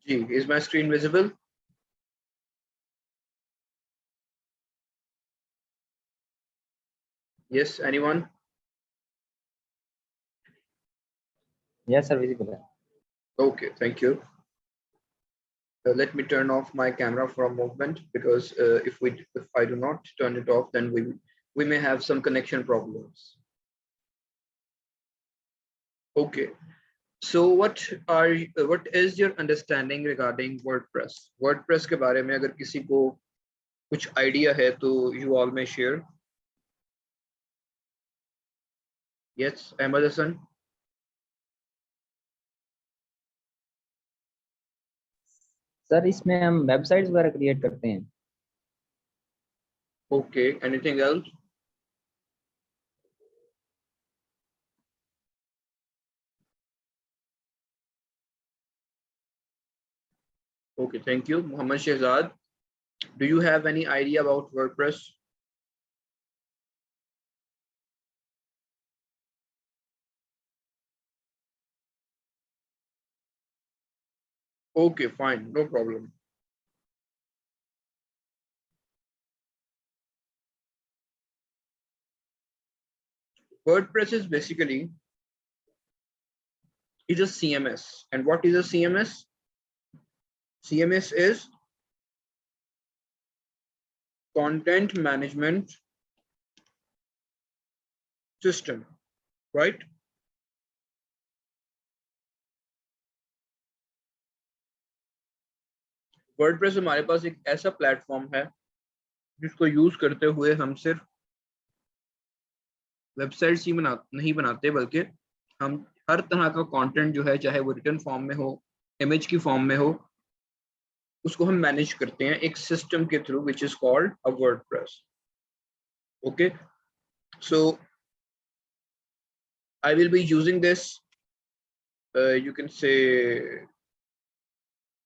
Ji, is my screen visible? Yes, anyone? Yes, sir, visible. Okay, thank you. Let me turn off my camera for a moment because if I do not turn it off, then we may have some connection problems. Okay. So what is your understanding regarding WordPress? WordPress के बारे में अगर किसी को कुछ idea है तो you all may share. Yes, Ahmed Hassan. Sir इसमें हम वेबसाइट्स वगैरह क्रिएट करते हैं। Okay. Anything else? Okay, thank you. Muhammad Shehzad, do you have any idea about WordPress? Okay, fine, no problem. WordPress is basically a CMS. And what is a CMS? CMS is content management system, right? WordPress हमारे पास एक ऐसा platform है जिसको use करते हुए हम सिर्फ websites ही नहीं बनाते बल्कि हम हर तरह का कंटेंट जो है चाहे वो रिटन फॉर्म में हो, इमेज की फॉर्म में हो, उसको हम मैनेज करते हैं एक सिस्टम के through which is called a WordPress. Okay, so I will be using this you can say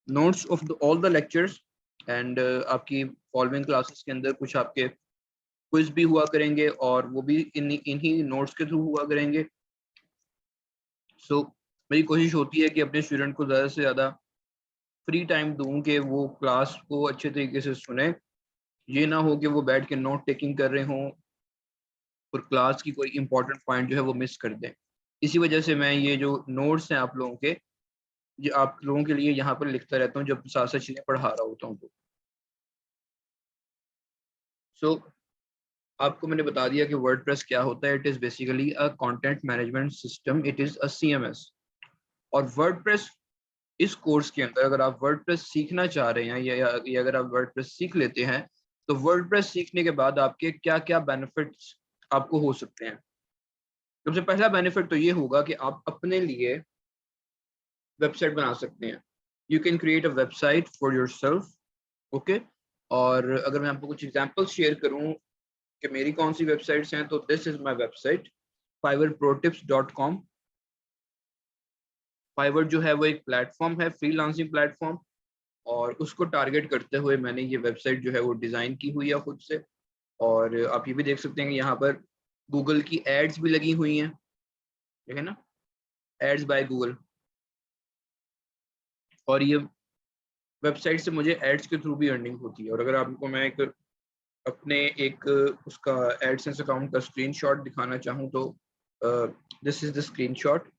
notes of all the lectures and आपकी फॉलोइंग क्लासेस के अंदर कुछ आपके क्विज भी हुआ करेंगे और वो भी इन्हीं नोट्स के थ्रू हुआ करेंगे. सो मेरी कोशिश होती है कि अपने स्टूडेंट को ज़्यादा से ज़्यादा फ्री टाइम दूं कि वो क्लास को अच्छे तरीके से सुने. ये ना हो कि वो बैठ के नोट टेकिंग कर रहे हों और क्लास की कोई इंपॉर्टेंट पॉइंट जो है वो मिस कर दें. इसी वजह से मैं ये जो नोट्स हैं आप लोगों के, ये आप लोगों के लिए यहाँ पर लिखता रहता हूँ जब साथ साथ चीज़ें पढ़ा रहा होता हूँ. तो सो आपको मैंने बता दिया कि वर्डप्रेस क्या होता है. It is basically a content management system. It is a CMS. और वर्डप्रेस इस कोर्स के अंदर अगर आप वर्डप्रेस सीखना चाह रहे हैं या अगर आप वर्डप्रेस सीख लेते हैं तो वर्डप्रेस सीखने के बाद आपके क्या क्या बेनिफिट्स आपको हो सकते हैं. सबसे पहला बेनिफिट तो ये होगा कि आप अपने लिए वेबसाइट बना सकते हैं. You can create a website for yourself. Okay, और अगर मैं आपको कुछ एग्जांपल्स शेयर करूं कि मेरी कौन सी वेबसाइट्स हैं तो this is my website fiverrprotips.com. Fiverr जो है वो एक प्लेटफॉर्म है, फ्रीलांसिंग प्लेटफॉर्म, और उसको टारगेट करते हुए मैंने ये वेबसाइट जो है वो डिज़ाइन की हुई है खुद से. और आप ये भी देख सकते हैं कि यहाँ पर गूगल की एड्स भी लगी हुई हैं, ठीक है ना, एड्स बाय गूगल. और ये वेबसाइट से मुझे एड्स के थ्रू भी अर्निंग होती है. और अगर आपको मैं अपने एक उसका एडसेंस अकाउंट का स्क्रीनशॉट दिखाना चाहूँ तो दिस इज द स्क्रीनशॉट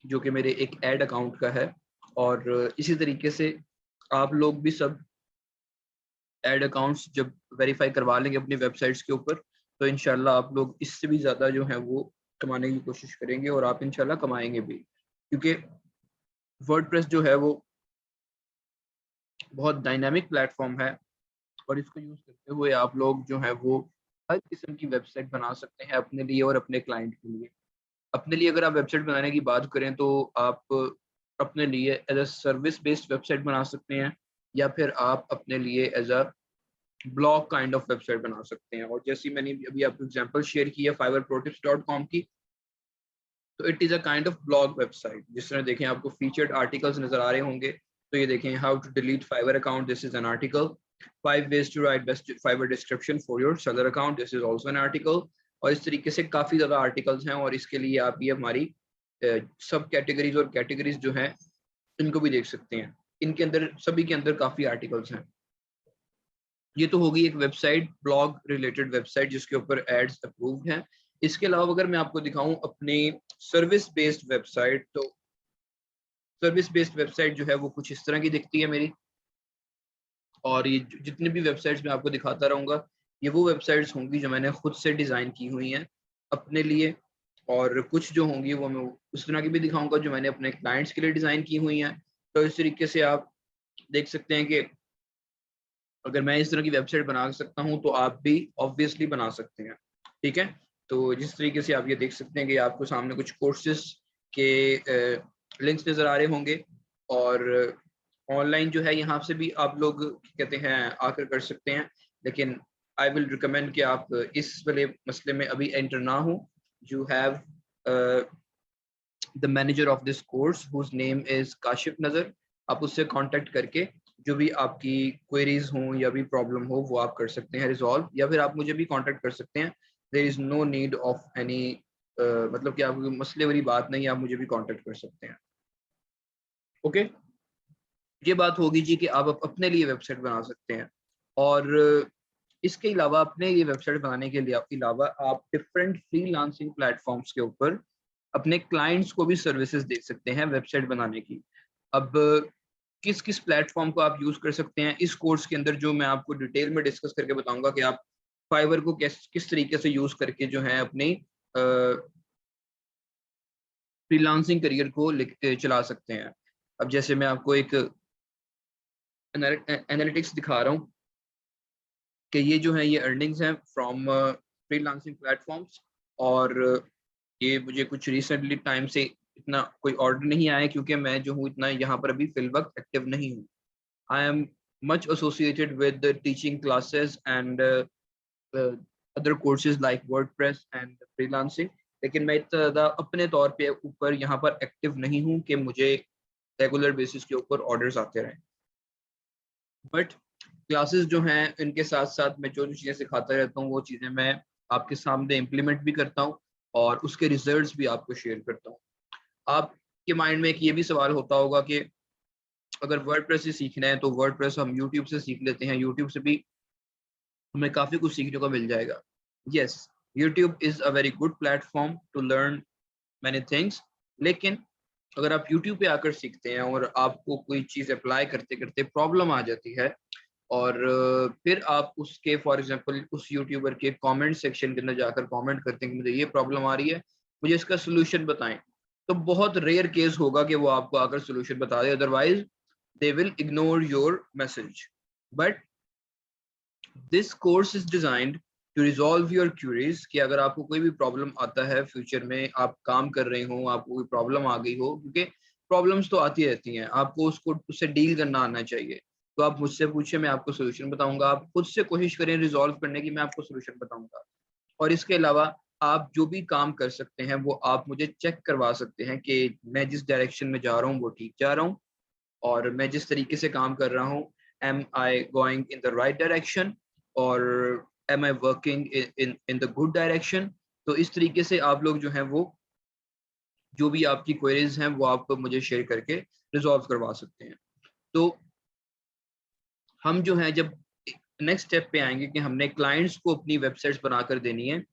जो कि मेरे एक एड अकाउंट का है. और इसी तरीके से आप लोग भी सब एड अकाउंट्स जब वेरीफाई करवा लेंगे अपनी वेबसाइट्स के ऊपर तो इंशाल्लाह आप लोग इससे भी ज़्यादा जो है वो कमाने की कोशिश करेंगे और आप इंशाल्लाह कमाएंगे भी, क्योंकि वर्डप्रेस जो है वो बहुत डायनामिक प्लेटफॉर्म है और इसको यूज़ करते हुए आप लोग जो है वो हर किस्म की वेबसाइट बना सकते हैं अपने लिए और अपने क्लाइंट के लिए. अपने लिए अगर आप वेबसाइट बनाने की बात करें तो आप अपने लिए as a service based website बना सकते हैं या फिर आप अपने लिए as a blog kind of website बना सकते हैं. और जैसी मैंने अभी आपको एग्जांपल शेयर की है fiverrprotips.com की, तो it is a kind of blog website. जिस तरह देखें आपको फीचर्ड आर्टिकल्स नजर आ रहे होंगे, तो ये देखें how to delete Fiverr account, this is an article. 5 ways to write best fiverr description for your seller account, this is also an article. और इस तरीके से काफ़ी ज़्यादा आर्टिकल्स हैं और इसके लिए आप ये हमारी सब कैटेगरीज और कैटेगरीज जो हैं इनको भी देख सकते हैं. इनके अंदर सभी के अंदर काफ़ी आर्टिकल्स हैं। ये तो होगी एक वेबसाइट, ब्लॉग रिलेटेड वेबसाइट जिसके ऊपर एड्स अप्रूव्ड हैं। इसके अलावा अगर मैं आपको दिखाऊं अपनी सर्विस बेस्ड वेबसाइट, तो सर्विस बेस्ड वेबसाइट जो है वो कुछ इस तरह की दिखती है मेरी। और ये जितनी भी वेबसाइट्स मैं आपको दिखाता रहूँगा, ये वो वेबसाइट्स होंगी जो मैंने खुद से डिज़ाइन की हुई हैं अपने लिए, और कुछ जो होंगी वो मैं उस तरह की भी दिखाऊँगा जो मैंने अपने क्लाइंट्स के लिए डिज़ाइन की हुई हैं। तो इस तरीके से आप देख सकते हैं कि अगर मैं इस तरह की वेबसाइट बना सकता हूँ, तो आप भी ऑब्वियसली बना सकते हैं, ठीक है? तो जिस तरीके से आप ये देख सकते हैं कि आपको सामने कुछ कोर्सेज़ के लिंक्स नज़र आ रहे होंगे, और ऑनलाइन जो है यहाँ से भी आप लोग कहते हैं आकर कर सकते हैं, लेकिन आई विल रिकमेंड कि आप इस वाले मसले में अभी एंटर ना हो। You have the manager of this course whose name is Kashif Nazar. आप उससे कांटेक्ट करके जो भी आपकी क्वेरीज हों या भी प्रॉब्लम हो वो आप कर सकते हैं रिजॉल्व, या फिर आप मुझे भी कांटेक्ट कर सकते हैं। There is no need of any, मतलब कि आपको मसले वाली बात नहीं, आप मुझे भी कांटेक्ट कर सकते हैं। ओके, ये बात होगी जी कि आप अपने लिए वेबसाइट बना सकते हैं, और इसके अलावा अपने लिए वेबसाइट बनाने के लिए अलावा आप डिफरेंट फ्रीलांसिंग प्लेटफॉर्म्स के ऊपर अपने क्लाइंट्स को भी सर्विसेज दे सकते हैं वेबसाइट बनाने की। अब किस किस प्लेटफॉर्म को आप यूज कर सकते हैं इस कोर्स के अंदर, जो मैं आपको डिटेल में डिस्कस करके बताऊंगा कि आप फाइवर को किस तरीके से यूज करके जो है अपनी फ्रीलांसिंग करियर को चला सकते हैं। अब जैसे मैं आपको एक एनालिटिक्स दिखा रहा हूँ कि ये जो है ये अर्निंग्स हैं फ्रॉम फ्रीलांसिंग प्लेटफॉर्म्स, और ये मुझे कुछ रिसेंटली टाइम से इतना कोई ऑर्डर नहीं आया, क्योंकि मैं जो हूँ इतना यहाँ पर अभी फिल वक्त एक्टिव नहीं हूँ। I am much associated with teaching classes and other courses like WordPress and freelancing, लेकिन मैं इतना ज़्यादा अपने तौर पे ऊपर यहाँ पर एक्टिव नहीं हूँ कि मुझे रेगुलर बेसिस के ऊपर ऑर्डर्स आते रहें। बट क्लासेस जो हैं इनके साथ साथ मैं जो जो चीज़ें सिखाता रहता हूँ वो चीज़ें मैं आपके सामने इम्प्लीमेंट भी करता हूँ, और उसके रिजल्ट्स भी आपको शेयर करता हूँ। आपके माइंड में एक ये भी सवाल होता होगा कि अगर वर्डप्रेस से सीखना है तो वर्डप्रेस हम यूट्यूब से सीख लेते हैं, यूट्यूब से भी हमें काफ़ी कुछ सीखने को मिल जाएगा। Yes, YouTube is a very good platform to learn many things, लेकिन अगर आप यूट्यूब पे आकर सीखते हैं और आपको कोई चीज़ अप्लाई करते करते प्रॉब्लम आ जाती है, और फिर आप उसके फॉर एग्जांपल उस यूट्यूबर के कमेंट सेक्शन के अंदर जाकर कमेंट करते हैं कि मुझे ये प्रॉब्लम आ रही है, मुझे इसका सॉल्यूशन बताएं, तो बहुत रेयर केस होगा कि वो आपको आकर सॉल्यूशन बता दे, otherwise they will ignore your message. But this course is designed to resolve your queries, कि अगर आपको कोई भी प्रॉब्लम आता है फ्यूचर में, आप काम कर रहे हो, आपको कोई प्रॉब्लम आ गई हो, क्योंकि प्रॉब्लम्स तो आती रहती हैं, आपको उससे डील करना आना चाहिए, तो आप मुझसे पूछे, मैं आपको सोल्यूशन बताऊंगा। आप खुद से कोशिश करें रिजॉल्व करने की, मैं आपको सोल्यूशन बताऊंगा। और इसके अलावा आप जो भी काम कर सकते हैं वो आप मुझे चेक करवा सकते हैं कि मैं जिस डायरेक्शन में जा रहा हूँ वो ठीक जा रहा हूँ, और मैं जिस तरीके से काम कर रहा हूँ, am I going in the right direction, और am I working in in the good direction. तो इस तरीके से आप लोग जो हैं वो जो भी आपकी क्वेरीज हैं वो आप मुझे शेयर करके रिजॉल्व करवा सकते हैं। तो हम जो है जब नेक्स्ट स्टेप पे आएंगे कि हमने क्लाइंट्स को अपनी वेबसाइट्स बनाकर देनी है,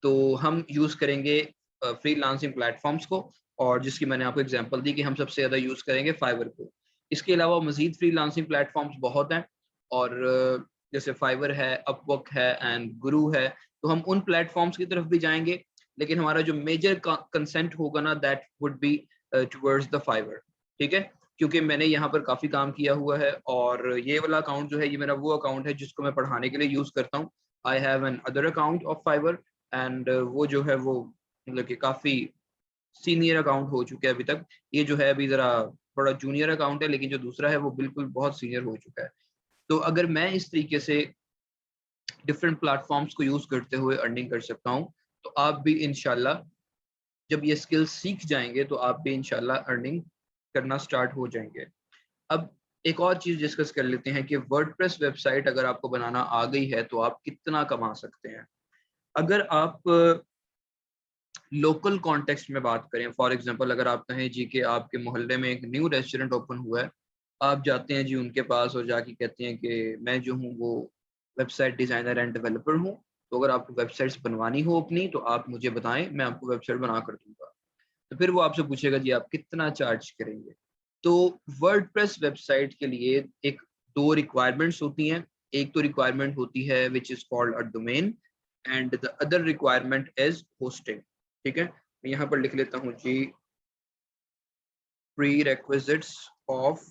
तो हम यूज़ करेंगे फ्रीलांसिंग प्लेटफॉर्म्स को, और जिसकी मैंने आपको एग्जांपल दी कि हम सबसे ज़्यादा यूज़ करेंगे फाइवर को। इसके अलावा मज़ीद फ्रीलांसिंग प्लेटफॉर्म्स बहुत हैं, और जैसे फाइवर है, अपवर्क है एंड गुरु है, तो हम उन प्लेटफॉर्म्स की तरफ भी जाएंगे, लेकिन हमारा जो मेजर कंसेंट होगा ना, that would be towards the Fiverr, ठीक है? क्योंकि मैंने यहाँ पर काफ़ी काम किया हुआ है, और ये वाला अकाउंट जो है ये मेरा वो अकाउंट है जिसको मैं पढ़ाने के लिए यूज़ करता हूँ। I have an other account of Fiverr, and वो जो है वो मतलब कि काफ़ी सीनियर अकाउंट हो चुका है अभी तक। ये जो है अभी ज़रा थोड़ा जूनियर अकाउंट है, लेकिन जो दूसरा है वो बिल्कुल बहुत सीनियर हो चुका है। तो अगर मैं इस तरीके से डिफरेंट प्लेटफॉर्म्स को यूज़ करते हुए अर्निंग कर सकता हूँ, तो आप भी इंशाल्लाह जब ये स्किल्स सीख जाएंगे तो आप भी इंशाल्लाह अर्निंग करना स्टार्ट हो जाएंगे। अब एक और चीज़ डिस्कस कर लेते हैं कि वर्डप्रेस वेबसाइट अगर आपको बनाना आ गई है तो आप कितना कमा सकते हैं। अगर आप लोकल कॉन्टेक्स्ट में बात करें, फॉर एग्जांपल अगर आप कहें जी कि आपके मोहल्ले में एक न्यू रेस्टोरेंट ओपन हुआ है आप जाते हैं जी उनके पास और जाके कहते हैं कि मैं जो हूँ वो वेबसाइट डिज़ाइनर एंड डेवलपर हूँ, तो अगर आपको वेबसाइट्स बनवानी हो अपनी तो आप मुझे बताएं, मैं आपको वेबसाइट बना कर दूंगा। तो फिर वो आपसे पूछेगा जी आप कितना चार्ज करेंगे। तो वर्डप्रेस वेबसाइट के लिए एक दो रिक्वायरमेंट्स होती हैं। एक तो रिक्वायरमेंट होती है which is called a domain and the other requirement is hosting. ठीक है, मैं यहाँ पर लिख लेता हूँ जी, प्री रेक्विजिट्स ऑफ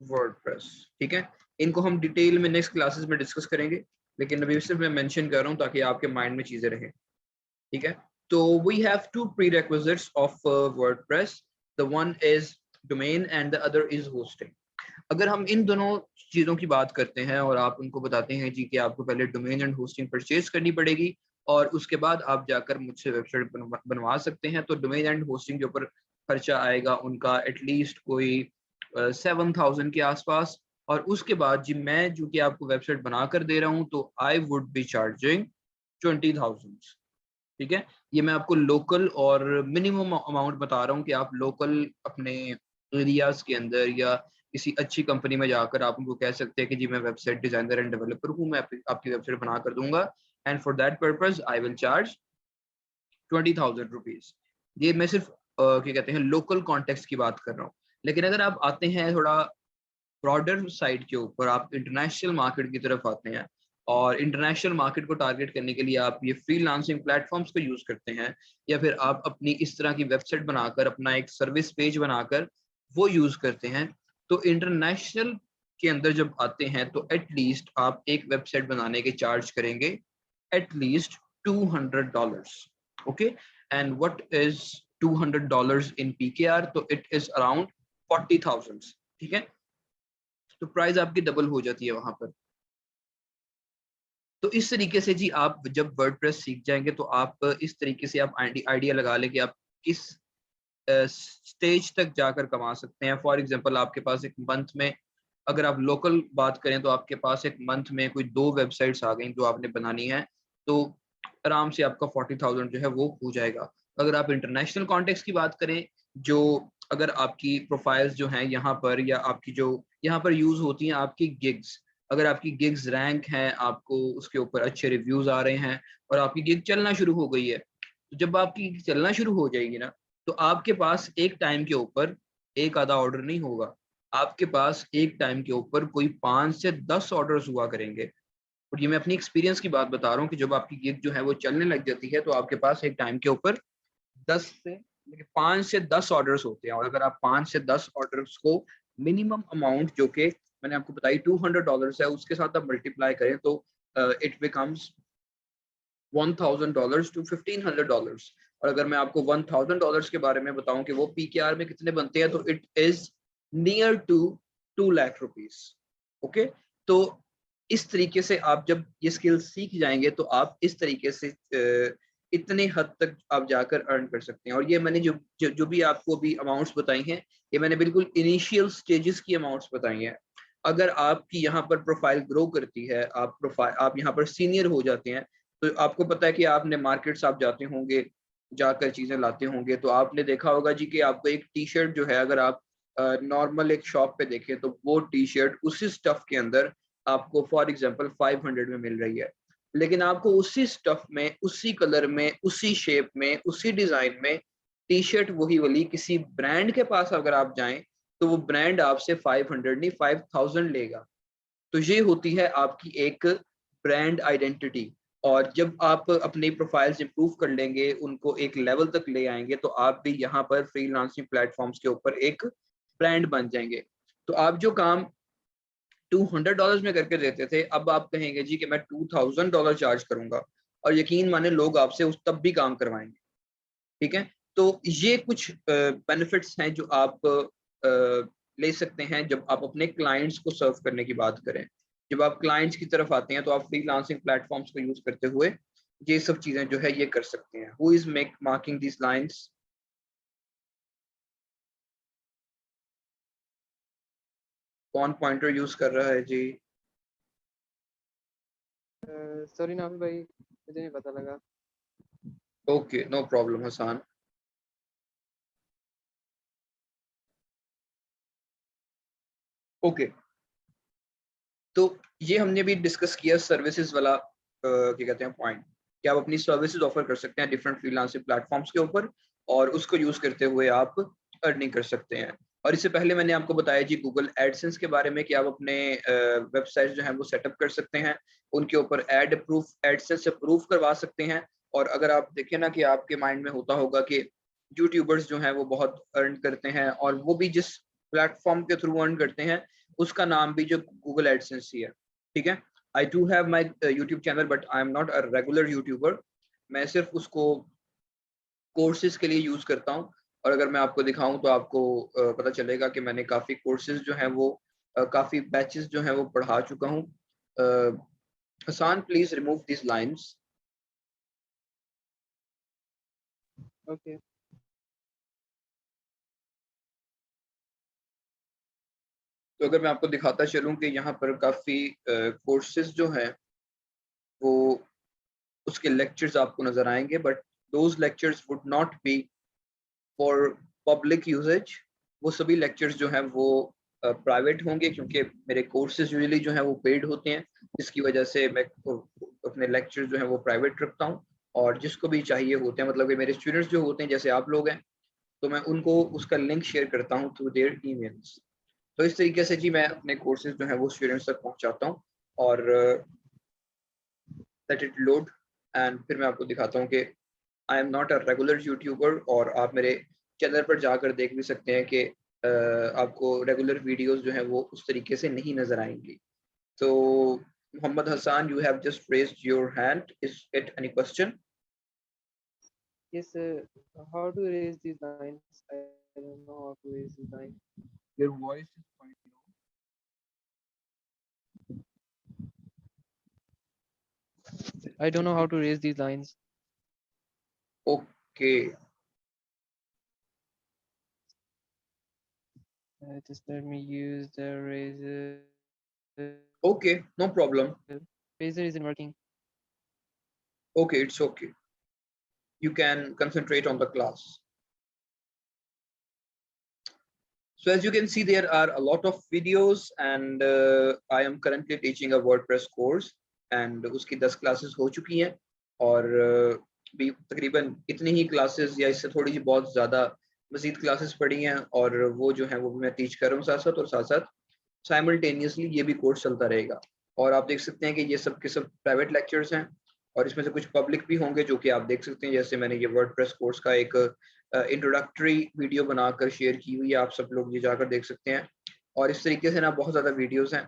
वर्डप्रेस। ठीक है, इनको हम डिटेल में नेक्स्ट क्लासेस में डिस्कस करेंगे, लेकिन अभी सिर्फ मैं मेंशन कर रहा हूँ ताकि आपके माइंड में चीजें रहें। ठीक है, तो we have two prerequisites of WordPress, the one is domain and the other is hosting। अगर हम इन दोनों चीजों की बात करते हैं और आप उनको बताते हैं जी कि आपको पहले डोमेन एंड होस्टिंग परचेज करनी पड़ेगी और उसके बाद आप जाकर मुझसे वेबसाइट बनवा सकते हैं, तो डोमेन एंड होस्टिंग के ऊपर खर्चा आएगा उनका एटलीस्ट कोई 7,000 के आसपास। और उसके बाद जी मैं जो कि आपको वेबसाइट बना कर दे रहा हूँ तो आई वुड बी चार्जिंग 20,000। ठीक है, ये मैं आपको लोकल और मिनिमम अमाउंट बता रहा हूँ कि आप लोकल अपने एरियाज के अंदर या किसी अच्छी कंपनी में जाकर आप उनको कह सकते हैं कि जी मैं वेबसाइट डिजाइनर एंड डेवलपर हूँ, मैं आपकी वेबसाइट बना कर दूंगा and for that purpose I will charge 20,000 rupees. ये मैं सिर्फ क्या कहते हैं लोकल कॉन्टेक्स्ट की बात कर रहा हूँ। लेकिन अगर आप आते हैं थोड़ा ब्रॉडर साइड के ऊपर, आप इंटरनेशनल मार्केट की तरफ आते हैं और इंटरनेशनल मार्केट को टारगेट करने के लिए आप ये फ्रीलांसिंग प्लेटफॉर्म्स को यूज करते हैं या फिर आप अपनी इस तरह की वेबसाइट बनाकर अपना एक सर्विस पेज बनाकर वो यूज करते हैं, तो इंटरनेशनल के अंदर जब आते हैं तो एटलीस्ट आप एक वेबसाइट बनाने के चार्ज करेंगे at least $200। Okay, and what is $200 in PKR, तो इट इज अराउंड 40,000। ठीक है, तो प्राइस आपकी डबल हो जाती है वहां पर। तो इस तरीके से जी आप जब वर्डप्रेस सीख जाएंगे तो आप इस तरीके से आप आइडिया लगा लें कि आप किस स्टेज तक जाकर कमा सकते हैं। फॉर एग्जांपल आपके पास एक मंथ में, अगर आप लोकल बात करें तो आपके पास एक मंथ में कोई 2 वेबसाइट्स आ गई जो आपने बनानी है, तो आराम से आपका 40,000 जो है वो हो जाएगा। अगर आप इंटरनेशनल कॉन्टेक्स्ट की बात करें, जो अगर आपकी प्रोफाइल्स जो हैं यहाँ पर या आपकी जो यहाँ पर यूज होती हैं आपकी गिग्स, अगर आपकी गिग्स रैंक हैं, आपको उसके ऊपर अच्छे रिव्यूज आ रहे हैं और आपकी गिग चलना शुरू हो गई है, तो जब आपकी गिग चलना शुरू हो जाएगी ना, तो आपके पास एक टाइम के ऊपर एक आधा ऑर्डर नहीं होगा, आपके पास एक टाइम के ऊपर कोई 5 से 10 ऑर्डर्स हुआ करेंगे। और ये मैं अपनी एक्सपीरियंस की बात बता रहा हूँ कि जब आपकी गिग जो है वो चलने लग जाती है तो आपके पास एक टाइम के ऊपर 10 से 5 से 10 ऑर्डर्स होते हैं। और अगर आप 5 से 10 ऑर्डर्स को मिनिमम अमाउंट जो कि मैंने आपको बताई $200 है उसके साथ आप मल्टीप्लाई करें तो इट बिकम्स $1,000 टू $1,500। और अगर मैं आपको $1,000 के बारे में बताऊं कि वो PKR में कितने बनते हैं, तो it is near to 2 lakh rupees. Okay, तो इस तरीके से आप जब ये स्किल सीख जाएंगे तो आप इस तरीके से इतने हद तक आप जाकर अर्न कर सकते हैं। और ये मैंने जो भी आपको भी अमाउंट्स बताई हैं, ये मैंने बिल्कुल इनिशियल स्टेजेस की अमाउंट्स बताई हैं। अगर आपकी यहाँ पर प्रोफाइल ग्रो करती है, आप यहाँ पर सीनियर हो जाते हैं, तो आपको पता है कि आपने मार्केट्स आप जाते होंगे, जाकर चीजें लाते होंगे, तो आपने देखा होगा जी कि आपको एक टी शर्ट जो है अगर आप नॉर्मल एक शॉप पे देखें तो वो टी शर्ट उसी स्टफ के अंदर आपको फॉर एग्जांपल 500 में मिल रही है, लेकिन आपको उसी स्टफ में, उसी कलर में, उसी शेप में, उसी डिजाइन में टी शर्ट वही वाली किसी ब्रांड के पास अगर आप जाएं तो वो ब्रांड आपसे 500 नहीं 5,000 लेगा। तो ये होती है आपकी एक ब्रांड आइडेंटिटी। और जब आप अपनी प्रोफाइल्स इंप्रूव कर लेंगे, उनको एक लेवल तक ले आएंगे, तो आप भी यहाँ पर फ्रीलांसिंग प्लेटफॉर्म्स के ऊपर एक ब्रांड बन जाएंगे। तो आप जो काम $200 में करके देते थे, अब आप कहेंगे जी कि मैं $2,000 चार्ज करूंगा, और यकीन माने लोग आपसे उस तब भी काम करवाएंगे। ठीक है, तो ये कुछ बेनिफिट्स हैं जो आप ले सकते हैं जब आप अपने क्लाइंट्स को सर्व करने की बात करें। जब आप क्लाइंट्स की तरफ आते हैं तो आप फ्रीलांसिंग प्लेटफॉर्म्स को यूज करते हुए ये सब चीजें जो है ये कर सकते हैं। Who is make marking this lines? कौन पॉइंटर यूज कर रहा है जी? सॉरी नाफी भाई, मुझे नहीं पता लगा। Okay, no problem Hasan. Okay, तो ये हमने भी डिस्कस किया सर्विसेज वाला क्या कहते हैं पॉइंट, कि आप अपनी सर्विसेज ऑफर कर सकते हैं डिफरेंट फ्रीलांसिंग प्लेटफॉर्म्स के ऊपर और उसको यूज करते हुए आप अर्निंग कर सकते हैं। और इससे पहले मैंने आपको बताया जी गूगल एडसेंस के बारे में कि आप अपने वेबसाइट जो है वो सेटअप कर सकते हैं, उनके ऊपर एड अप्रूव एडसेंस अप्रूव करवा सकते हैं। और अगर आप देखें ना कि आपके माइंड में होता होगा कि यूट्यूबर्स जो हैं वो बहुत अर्न करते हैं और वो भी जिस प्लेटफॉर्म के थ्रू अर्न करते हैं उसका नाम भी जो गूगल एडसेंस ही है, ठीक है। I do have my YouTube channel but I am not a regular YouTuber, मैं सिर्फ उसको कोर्सेज के लिए यूज करता हूँ। और अगर मैं आपको दिखाऊं तो आपको पता चलेगा कि मैंने काफी कोर्सेज जो हैं वो काफी बैचेस जो हैं वो पढ़ा चुका हूँ। Hasan please remove this lines. Okay. तो अगर मैं आपको दिखाता चलूं कि यहाँ पर काफी कोर्सेज जो हैं वो उसके लेक्चर्स आपको नजर आएंगे, but those lectures would not be for public uses. वो सभी लेक्चर्स जो हैं वो प्राइवेट होंगे क्योंकि मेरे कोर्सेज यूजुअली जो हैं वो पेड होते हैं, जिसकी वजह से मैं अपने लेक्चर्स जो हैं वो प्राइवेट रखता हूँ। और जिसको भी चाहिए होते हैं, मतलब कि मेरे स्टूडेंट्स जो होते हैं जैसे आप लोग हैं, तो मैं उनको उसका लिंक शेयर करता हूँ थ्रू देयर ईमेल्स। तो इस तरीके से जी मैं अपने कोर्सेज जो हैं वो स्टूडेंट्स तक पहुँचाता हूँ। और लेट इट लोड एंड फिर मैं आपको दिखाता हूँ कि I am not a regular YouTuber. और आप मेरे चैनल पर जाकर देख भी सकते हैं कि आपको रेगुलर वीडियोस जो है वो उस तरीके से नहीं नजर आएंगी। तो Mohammad Hasan, you have just raised your hand, is it any question? Yes, how to raise these lines? I don't know how to raise these lines. Your voice is quite I don't know how to raise these lines. लो। Okay, Just let me use the razor. Okay, no problem. Razor isn't working. Okay, it's okay, you can concentrate on the class. So as you can see, there are a lot of videos and I am currently teaching a WordPress course and उसकी 10 classes हो चुकी हैं और भी तकरीबन इतनी ही classes या इससे थोड़ी सी बहुत ज़्यादा मज़ीद classes पड़ी हैं और वो जो है वो भी मैं teach कर रहा हूँ साथ साथ, और साथ साथ साइमल्टेनियसली ये भी कोर्स चलता रहेगा। और आप देख सकते हैं कि ये सब के सब प्राइवेट लेक्चर्स हैं और इसमें से कुछ पब्लिक भी होंगे जो कि आप देख सकते हैं। जैसे मैंने ये वर्डप्रेस कोर्स का एक इंट्रोडक्टरी वीडियो बनाकर शेयर की हुई है, आप सब लोग ये जाकर देख सकते हैं। और इस तरीके से ना बहुत ज़्यादा वीडियोस हैं।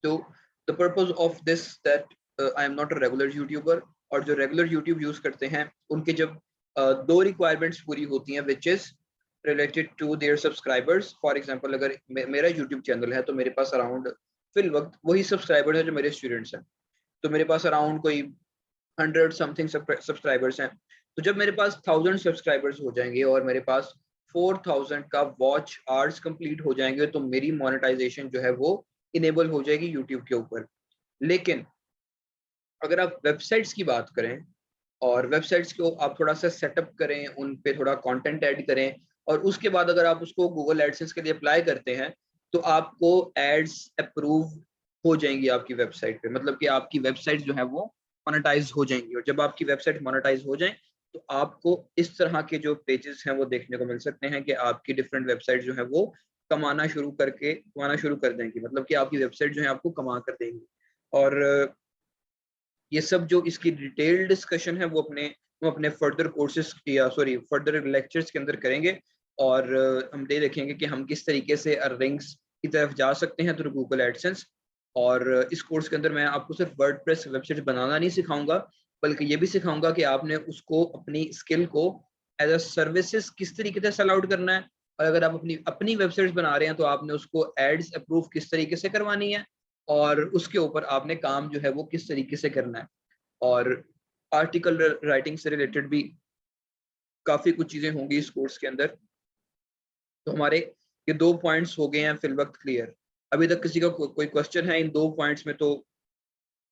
तो the purpose of this that I am not a regular YouTuber. और जो रेगुलर यूट्यूब यूज़ करते हैं उनके जब दो रिक्वायरमेंट्स पूरी होती हैं which is related to their subscribers. For example अगर मेरा यूट्यूब चैनल है तो मेरे पास अराउंड फिल वक्त वही सब्सक्राइबर्स हैं जो मेरे स्टूडेंट्स हैं। तो मेरे पास अराउंड कोई 100 समथिंग सब्सक्राइबर्स हैं। तो जब मेरे पास 1000 सब्सक्राइबर्स हो जाएंगे और मेरे पास 4000 का वॉच आवर्स कंप्लीट हो जाएंगे तो मेरी मोनेटाइजेशन जो है वो इनेबल हो जाएगी यूट्यूब के ऊपर। लेकिन अगर आप वेबसाइट्स की बात करें और वेबसाइट्स को आप थोड़ा सा सेटअप करें, उन पे थोड़ा कंटेंट ऐड करें और उसके बाद अगर आप उसको गूगल एडसेंस के लिए अप्लाई करते हैं तो आपको एड्स अप्रूव हो जाएंगी आपकी वेबसाइट पे, मतलब कि आपकी वेबसाइट जो है वो मोनेटाइज हो जाएंगी। और जब आपकी वेबसाइट मोनेटाइज हो जाए तो आपको इस तरह के जो पेजेस हैं वो देखने को मिल सकते हैं कि आपकी डिफरेंट वेबसाइट जो है वो कमाना शुरू कर देंगी, मतलब कि आपकी वेबसाइट जो है आपको कमा कर देंगी। और ये सब जो इसकी डिटेल डिस्कशन है वो अपने फर्दर कोर्सेज या सॉरी फर्दर लेक्चर्स के अंदर करेंगे। और हम ये देखेंगे कि हम किस तरीके से अर्निंग्स की तरफ जा सकते हैं थ्रू गूगल एडसेंस। और इस कोर्स के अंदर मैं आपको सिर्फ वर्डप्रेस वेबसाइट बनाना नहीं सिखाऊंगा, बल्कि ये भी सिखाऊंगा कि आपने उसको अपनी स्किल को एज अ सर्विसेज किस तरीके से सेल आउट करना है। और अगर आप अपनी अपनी वेबसाइट्स बना रहे हैं तो आपने उसको एड्स अप्रूव किस तरीके से करवानी है और उसके ऊपर आपने काम जो है वो किस तरीके से करना है। और आर्टिकल राइटिंग से रिलेटेड भी काफी कुछ चीजें होंगी इस कोर्स के अंदर। तो हमारे ये 2 पॉइंट्स हो गए हैं फिल वक्त क्लियर। अभी तक किसी का कोई क्वेश्चन है इन 2 पॉइंट्स में तो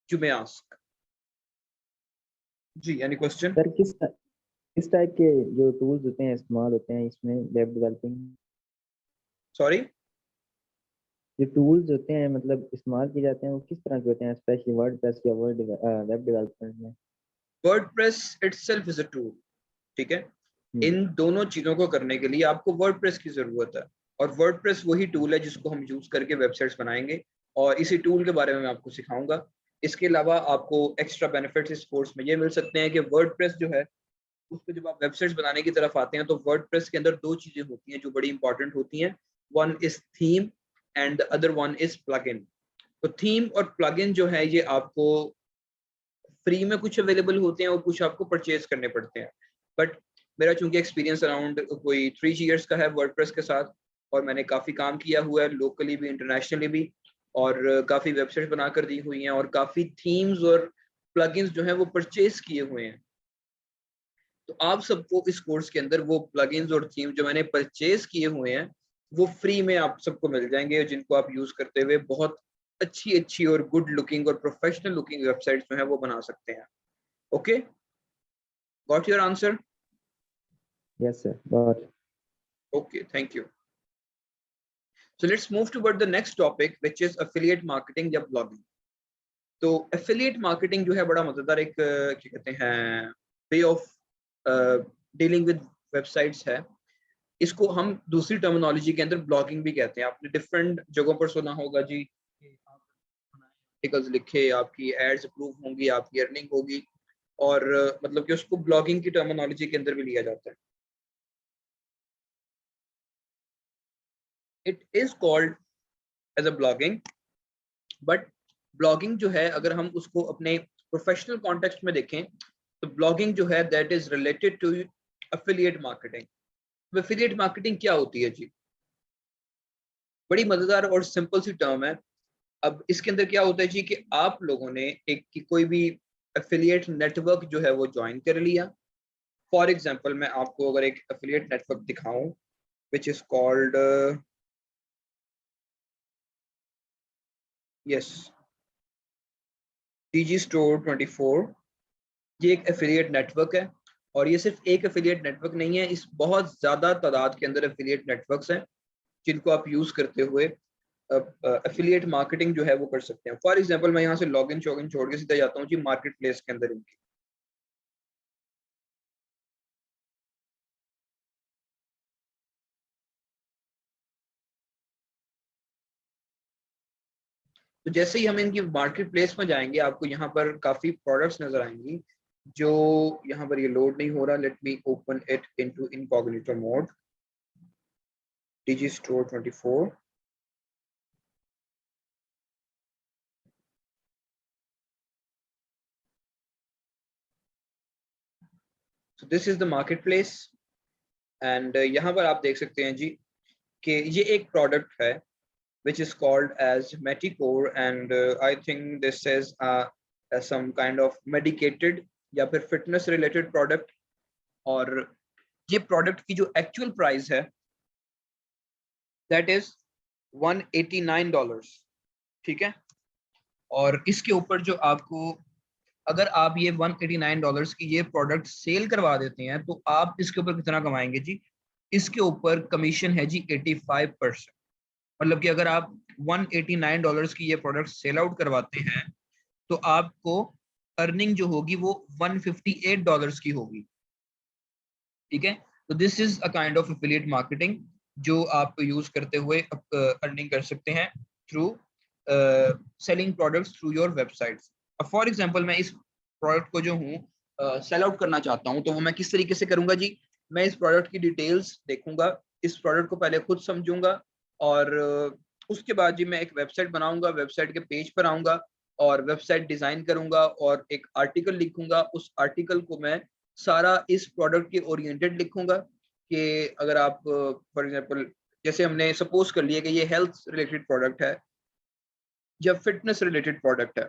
यू मे आस्क। जी, एनी क्वेश्चन? सर किस टाइप के जो टूल्स होते हैं इस्तेमाल होते हैं इसमें वेब डेवलपिंग? सॉरी? जो टूल्स होते हैं मतलब इस्तेमाल किए जाते हैं वो किस तरह के होते हैं, स्पेशली वर्डप्रेस या वेब डेवलपमेंट में? WordPress itself is a tool, ठीक है। इन दोनों चीजों को करने के लिए आपको वर्डप्रेस की जरूरत है, और वर्डप्रेस वही टूल है जिसको हम यूज करके वेबसाइट्स बनाएंगे, और इसी टूल के बारे में मैं आपको सिखाऊंगा। इसके अलावा आपको एक्स्ट्रा बेनिफिट्स इस कोर्स में ये मिल सकते हैं कि वर्डप्रेस जो है उस पर जब आप वेबसाइट्स बनाने की तरफ आते हैं तो वर्डप्रेस के अंदर दो चीजें होती हैं जो बड़ी इंपॉर्टेंट होती हैं। One is theme and the other one is plugin. तो थीम और प्लगइन जो है ये आपको फ्री में कुछ अवेलेबल होते हैं और कुछ आपको परचेज करने पड़ते हैं। बट मेरा चूंकि एक्सपीरियंस अराउंड कोई 3 इयर्स का है वर्डप्रेस के साथ, और मैंने काफ़ी काम किया हुआ है लोकली भी इंटरनेशनली भी, और काफ़ी वेबसाइट बनाकर दी हुई हैं, और काफ़ी थीम्स और प्लगइन्स जो हैं वो परचेज किए हुए हैं। तो आप सबको इस कोर्स के अंदर वो प्लगइन्स और थीम जो मैंने परचेज किए हुए हैं वो फ्री में आप सबको मिल जाएंगे, जिनको आप यूज करते हुए बहुत अच्छी अच्छी और गुड लुकिंग और प्रोफेशनल लुकिंग वेबसाइट्स जो है वो बना सकते हैं। Okay, got your answer? Yes sir, got. Okay, thank you. So let's move toward the next topic, which is affiliate marketing या blogging. तो affiliate marketing जो है बड़ा मजेदार एक क्या कहते हैं way of dealing with websites है। इसको हम दूसरी टर्मिनोलॉजी के अंदर ब्लॉगिंग भी कहते हैं। आपने डिफरेंट जगहों पर सुना होगा जी कि आप आर्टिकल्स लिखे, आपकी एड्स अप्रूव होंगी, आपकी अर्निंग होगी, और मतलब कि उसको ब्लॉगिंग की टर्मिनोलॉजी के अंदर भी लिया जाता है। It is called as a blogging, but blogging जो है अगर हम उसको अपने प्रोफेशनल कॉन्टेक्स्ट में देखें तो ब्लॉगिंग जो है that is related to affiliate marketing. Affiliate marketing क्या होती है जी? बड़ी मजेदार और सिंपल सी टर्म है। अब इसके अंदर क्या होता है जी कि आप लोगों ने एक की कोई भी एफिलिएट नेटवर्क जो है वो ज्वाइन कर लिया। फॉर एग्जांपल मैं आपको अगर एक एफिलिएट नेटवर्क दिखाऊं which is called yes DG store 24। ये एक एफिलिएट नेटवर्क है, और ये सिर्फ एक एफिलिएट नेटवर्क नहीं है, इस बहुत ज्यादा तादाद के अंदर एफिलिएट नेटवर्क्स हैं जिनको आप यूज करते हुए एफिलिएट मार्केटिंग जो है वो कर सकते हैं। फॉर एग्जांपल मैं यहाँ से लॉगिन शॉगिन छोड़ के सीधा जाता हूँ जी मार्केट प्लेस के अंदर इनकी। तो जैसे ही हम इनकी मार्केट प्लेस में जाएंगे आपको यहाँ पर काफी प्रोडक्ट्स नजर आएंगी जो यहाँ पर ये लोड नहीं हो रहा। Let me open it into incognito mode. DG store 24। So this is the marketplace and यहाँ पर आप देख सकते हैं जी कि ये एक प्रोडक्ट है which is called as Meticore and I think this is some kind of medicated या फिर fitness related product। और ये प्रोडक्ट की जो एक्चुअल प्राइस है that is $189, ठीक है। और इसके ऊपर जो आपको अगर आप ये $189 की ये प्रोडक्ट सेल करवा देते हैं तो आप इसके ऊपर कितना कमाएंगे जी? इसके ऊपर कमीशन है जी 85%। मतलब कि अगर आप $189 की ये प्रोडक्ट सेल आउट करवाते हैं तो आपको अर्निंग जो होगी वो $158 की होगी, ठीक है। तो this is a kind of affiliate marketing जो आप यूज करते हुए अर्निंग कर सकते हैं through selling products through your websites. For example मैं इस प्रोडक्ट को जो हूँ सेल आउट करना चाहता हूँ तो वो मैं किस तरीके से करूंगा जी? मैं इस प्रोडक्ट की डिटेल्स देखूंगा, इस प्रोडक्ट को पहले खुद समझूंगा, और उसके बाद जी मैं एक वेबसाइट बनाऊंगा, वेबसाइट के पेज पर आऊंगा और वेबसाइट डिजाइन करूंगा और एक आर्टिकल लिखूंगा। उस आर्टिकल को मैं सारा इस प्रोडक्ट के ओरिएंटेड लिखूंगा कि अगर आप फॉर एग्जांपल जैसे हमने सपोज कर लिया कि ये हेल्थ रिलेटेड प्रोडक्ट है या फिटनेस रिलेटेड प्रोडक्ट है,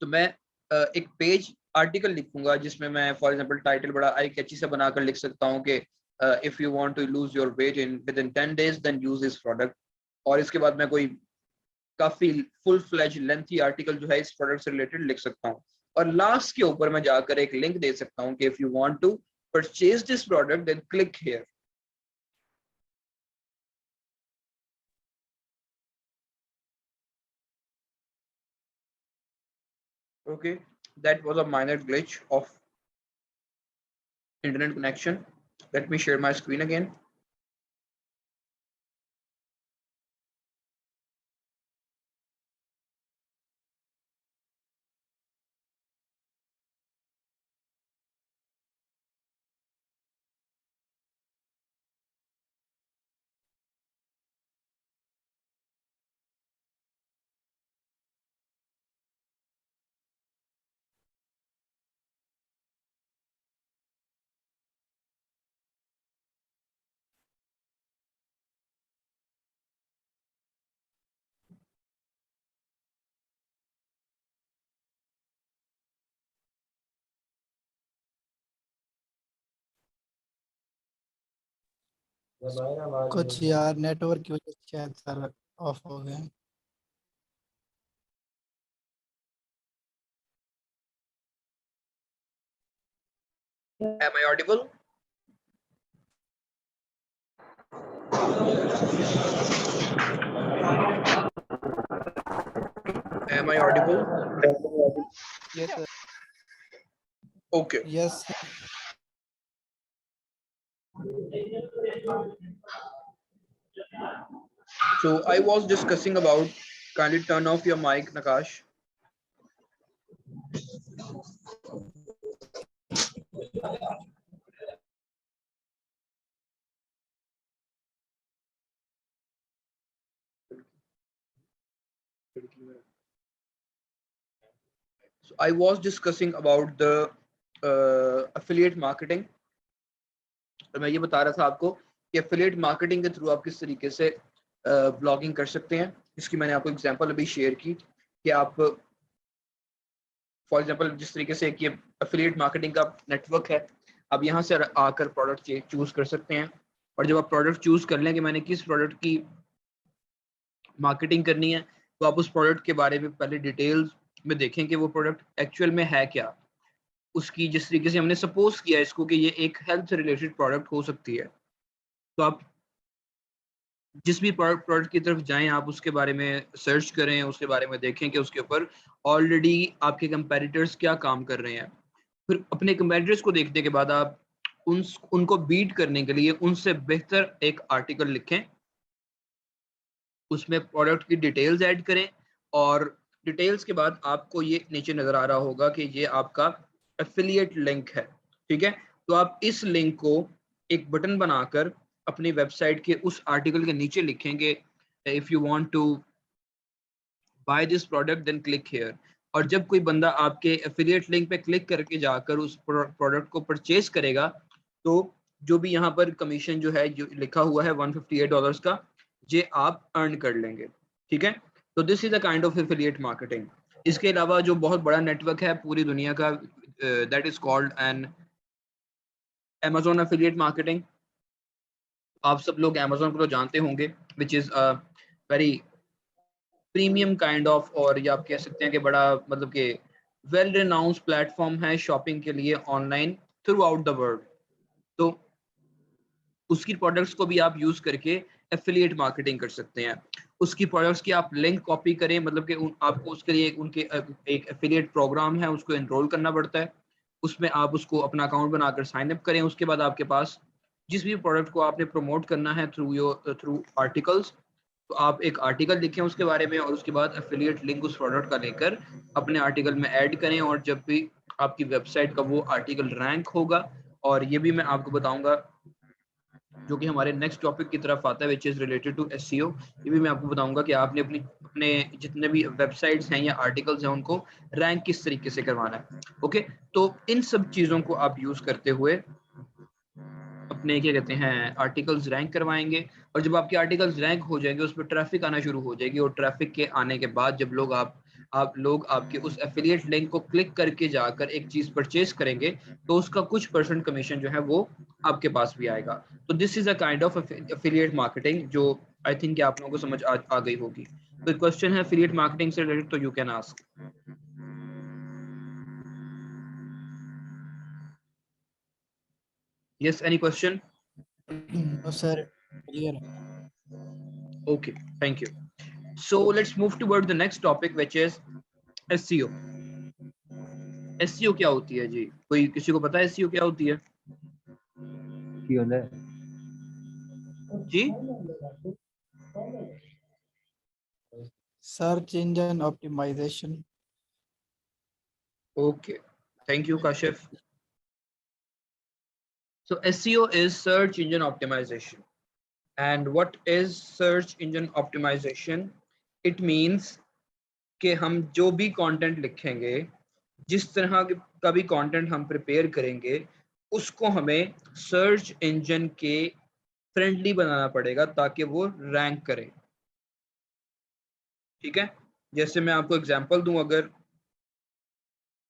तो मैं एक पेज आर्टिकल लिखूंगा जिसमें मैं फॉर एग्जांपल टाइटल बड़ा आई कैची से बनाकर लिख सकता हूँ कि if you want to lose your weight in within 10 days then use this product. और इसके बाद मैं कोई काफी फुल फ्लेज लेंथी आर्टिकल जो है इस प्रोडक्ट से रिलेटेड लिख सकता हूँ, और लास्ट के ऊपर मैं जाकर एक लिंक दे सकता हूँ कि if you want to purchase this product then click here. Okay, that was a minor glitch of internet connection. Let me share my screen again. कुछ यार नेटवर्क की वजह से शायद सर ऑफ हो गए। Am I audible? Am I audible? Yes, sir. Okay. Yes So I was discussing about, kindly turn off your mic, Nakash. So I was discussing about the affiliate marketing. और मैं ये बता रहा था आपको कि affiliate marketing के through आप किस तरीके से ब्लॉगिंग कर सकते हैं, इसकी मैंने आपको एग्जांपल अभी शेयर की कि आप फॉर एग्जांपल जिस तरीके से कि affiliate marketing का नेटवर्क है, आप यहाँ से आकर प्रोडक्ट चूज कर सकते हैं, और जब आप प्रोडक्ट चूज कर लें कि मैंने किस प्रोडक्ट की मार्केटिंग करनी है, तो आप उस प्रोडक्ट के बारे में पहले डिटेल्स में देखें कि वो प्रोडक्ट एक्चुअल में है क्या, उसकी जिस तरीके से हमने सपोज किया इसको कि ये एक हेल्थ से रिलेटेड प्रोडक्ट हो सकती है, तो आप जिस भी प्रोडक्ट की तरफ जाएं आप उसके बारे में सर्च करें, उसके बारे में देखें कि उसके ऊपर ऑलरेडी आपके कंपेटिटर्स क्या काम कर रहे हैं। फिर अपने कंपेटिटर्स को देखने के बाद आप उनको बीट करने के लिए उनसे बेहतर एक आर्टिकल लिखें, उसमें प्रोडक्ट की डिटेल्स ऐड करें, और डिटेल्स के बाद आपको ये नीचे नजर आ रहा होगा कि ये आपका एफिलिएट लिंक है। ठीक है, तो आप इस लिंक को एक बटन बनाकर अपनी वेबसाइट के उस आर्टिकल के नीचे लिखेंगे, if you want to buy this product then click here. और जब कोई बंदा आपके एफिलिएट लिंक पे क्लिक करके जाकर उस प्रोडक्ट को परचेज करेगा, तो जो भी यहाँ पर कमीशन जो है जो लिखा हुआ है $158 का, ये आप अर्न कर लेंगे। ठीक है, तो this is a kind of affiliate marketing. इसके अलावा जो बहुत बड़ा नेटवर्क है पूरी दुनिया का, that is called an Amazon affiliate marketing. आप सब लोग Amazon को तो जानते होंगे, which is a very premium kind of, और ये आप कह सकते हैं कि बड़ा मतलब कि वेल रिनाउंस प्लेटफॉर्म है शॉपिंग के लिए online through out the world. तो उसकी प्रोडक्ट्स को भी आप यूज करके एफिलिएट मार्केटिंग कर सकते हैं। उसकी प्रोडक्ट्स की आप लिंक कॉपी करें, मतलब कि आपको उसके लिए उनके एक एफिलिएट प्रोग्राम है, उसको एनरोल करना पड़ता है, उसमें आप उसको अपना अकाउंट बनाकर साइन अप करें। उसके बाद आपके पास जिस भी प्रोडक्ट को आपने प्रमोट करना है थ्रू आर्टिकल्स, तो आप एक आर्टिकल लिखें उसके बारे में, और उसके बाद एफिलिएट लिंक उस प्रोडक्ट का लेकर अपने आर्टिकल में ऐड करें, और जब भी आपकी वेबसाइट का वो आर्टिकल रैंक होगा, और ये भी मैं आपको बताऊंगा जो कि हमारे नेक्स्ट टॉपिक की तरफ आता है which is related to SEO, ये भी मैं आपको बताऊंगा कि आपने अपने जितने भी वेबसाइट्स हैं या आर्टिकल्स हैं उनको रैंक किस तरीके से करवाना है। ओके, तो इन सब चीज़ों को आप यूज़ करते हुए अपने क्या कहते हैं आर्टिकल्स रैंक करवाएंगे, और जब आपके आर्टिकल्स रैंक हो जाएंगे उस पर ट्रैफिक आना शुरू हो जाएगी, और ट्रैफिक के आने के बाद जब लोग आपके उस एफिलिएट लिंक को क्लिक करके जाकर एक चीज परचेज करेंगे, तो उसका कुछ परसेंट कमीशन जो है वो आपके पास भी आएगा। तो this is a kind of affiliate marketing जो आई थिंक आप लोगों को समझ आ गई होगी। तो क्वेश्चन है एफिलिएट मार्केटिंग से रिलेटेड, तो you can ask. Yes, any question? Sir clear है। Okay, thank you. So let's move toward the next topic, which is SEO. SEO क्या होती है जी? कोई किसी को पता है एसईओ क्या होती है की होता है जी? Search engine optimization. Okay, thank you, Kashif. So SEO is search engine optimization. And what is search engine optimization? It means कि हम जो भी कंटेंट लिखेंगे, जिस तरह का भी कंटेंट हम प्रिपेयर करेंगे, उसको हमें सर्च इंजन के फ्रेंडली बनाना पड़ेगा ताकि वो रैंक करे। ठीक है, जैसे मैं आपको एग्जांपल दूं, अगर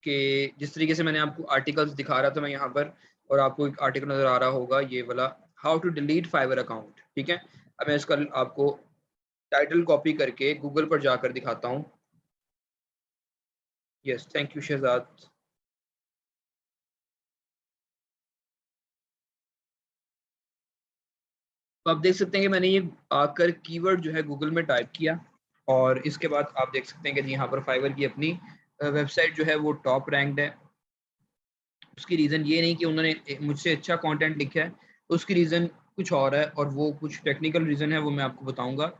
कि जिस तरीके से मैंने आपको आर्टिकल्स दिखा रहा था मैं यहाँ पर, और आपको एक आर्टिकल नजर आ रहा होगा ये वाला, how to delete Fiverr account. ठीक है, अब मैं इसका आपको टाइटल कॉपी करके गूगल पर जाकर दिखाता हूँ। Yes, thank you Shahzad. तो आप देख सकते हैं कि मैंने ये आकर कीवर्ड जो है गूगल में टाइप किया, और इसके बाद आप देख सकते हैं कि यहाँ पर फाइवर की अपनी वेबसाइट जो है वो टॉप रैंक्ड है। उसकी रीज़न ये नहीं कि उन्होंने मुझसे अच्छा कंटेंट लिखा है, उसकी रीज़न कुछ और है, और वो कुछ टेक्निकल रीज़न है, वो मैं आपको बताऊंगा।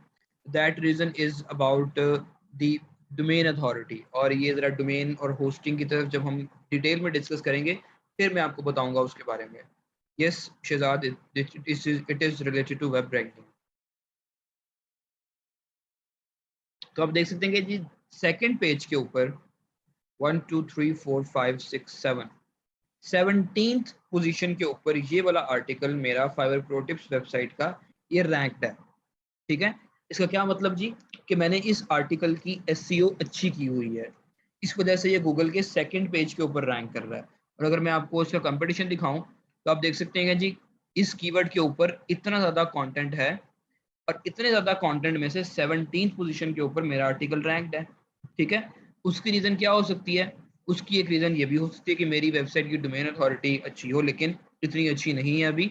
That reason is about the domain authority, और ये ज़रा डोमेन और होस्टिंग की तरफ जब हम डिटेल में डिस्कस करेंगे फिर मैं आपको बताऊंगा उसके बारे में। Yes Shahzad, it is related to web ranking. तो आप देख सकते हैं कि जी सेकंड पेज के ऊपर 1 2 3 4 5 6 7 17th पोजीशन के ऊपर ये वाला आर्टिकल मेरा फाइवर प्रो टिप्स वेबसाइट का ये रैंक्ड है। ठीक है, इसका क्या मतलब जी, कि मैंने इस आर्टिकल की एसईओ अच्छी की हुई है, इस वजह से ये गूगल के सेकंड पेज के ऊपर रैंक कर रहा है। और अगर मैं आपको इसका कंपटीशन दिखाऊं तो आप देख सकते हैं जी इस कीवर्ड के ऊपर इतना ज़्यादा कंटेंट है, और इतने ज़्यादा कंटेंट में से 17th पोजीशन के ऊपर मेरा आर्टिकल रैंक्ड है। ठीक है, उसकी रीज़न क्या हो सकती है? उसकी एक रीज़न ये भी हो सकती है कि मेरी वेबसाइट की डोमेन अथॉरिटी अच्छी हो, लेकिन इतनी अच्छी नहीं है अभी।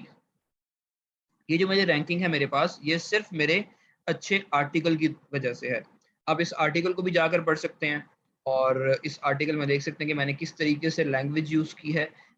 ये जो मेरी रैंकिंग है मेरे पास, ये सिर्फ मेरे अच्छे आर्टिकल की वजह से है। आप इस आर्टिकल को भी जाकर पढ़ सकते हैं, और इस आर्टिकल में देख सकते हैं कि मैंने किस तरीके से लैंग्वेज यूज़ की है,